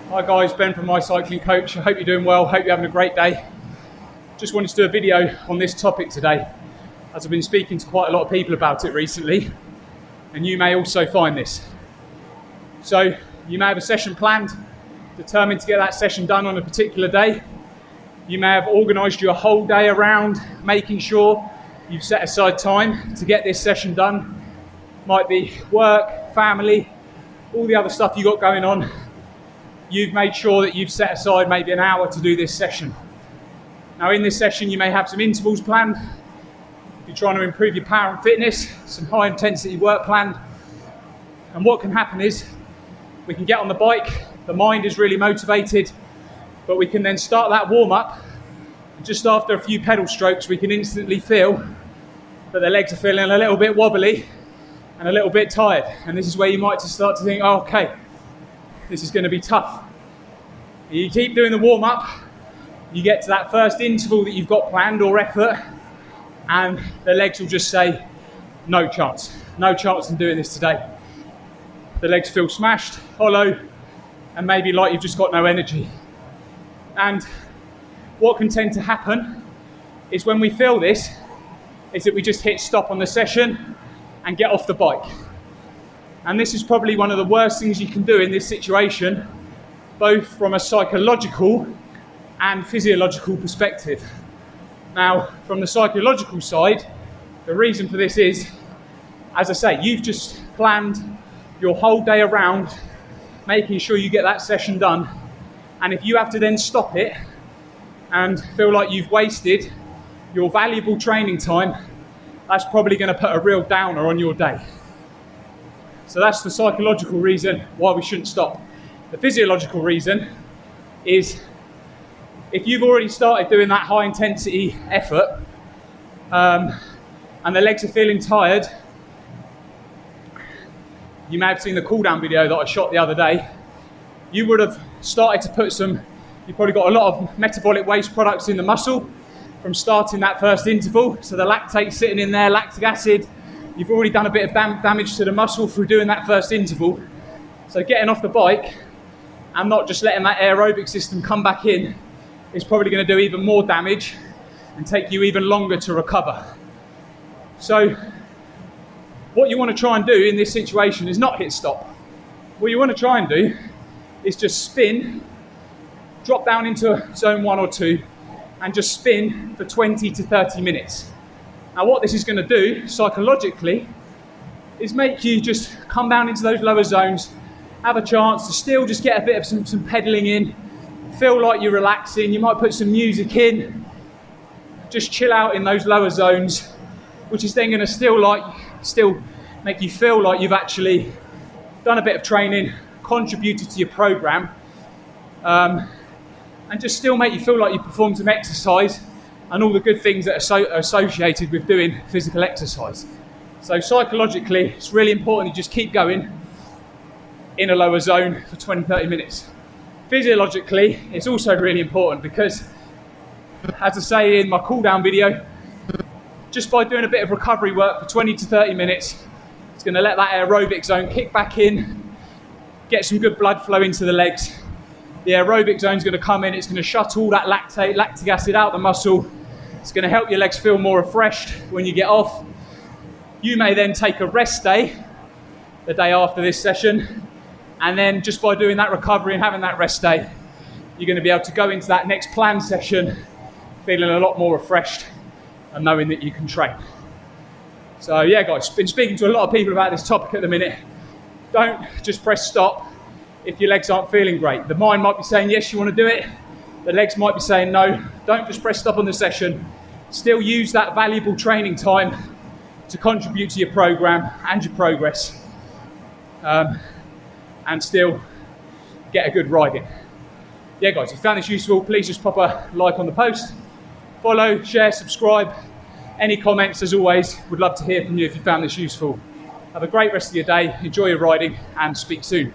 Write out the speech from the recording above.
Hi guys, Ben from My Cycling Coach. I hope you're doing well, hope you're having a great day. Just wanted to do a video on this topic today, as I've been speaking to quite a lot of people about it recently, and you may also find this. So you may have a session planned, determined to get that session done on a particular day. You may have organised your whole day around making sure you've set aside time to get this session done. Might be work, family, all the other stuff you got going on. You've made sure that you've set aside maybe an hour to do this session. Now in this session you may have some intervals planned. You're trying to improve your power and fitness, some high intensity work planned. And what can happen is we can get on the bike, the mind is really motivated, but we can then start that warm up. And just after a few pedal strokes we can instantly feel that the legs are feeling a little bit wobbly and a little bit tired. And this is where you might just start to think, oh, okay, this is going to be tough. You keep doing the warm up, you get to that first interval that you've got planned or effort, and the legs will just say, no chance in doing this today. The legs feel smashed, hollow, and maybe like you've just got no energy. And what can tend to happen is when we feel this, is that we just hit stop on the session and get off the bike. And this is probably one of the worst things you can do in this situation, both from a psychological and physiological perspective. Now, from the psychological side, the reason for this is, as I say, you've just planned your whole day around making sure you get that session done. And if you have to then stop it and feel like you've wasted your valuable training time, that's probably going to put a real downer on your day. So that's the psychological reason why we shouldn't stop. The physiological reason is if you've already started doing that high intensity effort and the legs are feeling tired, you may have seen the cool down video that I shot the other day. You would have started to put you've probably got a lot of metabolic waste products in the muscle from starting that first interval. So the lactate sitting in there, lactic acid. You've already done a bit of damage to the muscle through doing that first interval. So getting off the bike and not just letting that aerobic system come back in is probably going to do even more damage and take you even longer to recover. So what you want to try and do in this situation is not hit stop. What you want to try and do is just spin, drop down into zone 1 or 2 and just spin for 20 to 30 minutes. Now what this is going to do psychologically is make you just come down into those lower zones, have a chance to still just get a bit of some pedaling in, feel like you're relaxing. You might put some music in, just chill out in those lower zones, which is then going to still make you feel like you've actually done a bit of training, contributed to your program, and just still make you feel like you performed some exercise and all the good things that are associated with doing physical exercise. So psychologically, it's really important you just keep going in a lower zone for 20-30 minutes. Physiologically, it's also really important because, as I say in my cool down video, just by doing a bit of recovery work for 20 to 30 minutes, it's going to let that aerobic zone kick back in, get some good blood flow into the legs. The aerobic zone is going to come in, it's going to shut all that lactic acid out the muscle. It's going to help your legs feel more refreshed when you get off. You may then take a rest day, the day after this session, and then just by doing that recovery and having that rest day, you're going to be able to go into that next planned session feeling a lot more refreshed and knowing that you can train. So yeah guys, been speaking to a lot of people about this topic at the minute. Don't just press stop if your legs aren't feeling great. The mind might be saying yes, you want to do it. The legs might be saying no. Don't just press stop on the session. Still use that valuable training time to contribute to your program and your progress, and still get a good ride in. Yeah guys, if you found this useful, please just pop a like on the post. Follow, share, subscribe. Any comments, as always, would love to hear from you if you found this useful. Have a great rest of your day, enjoy your riding, and speak soon.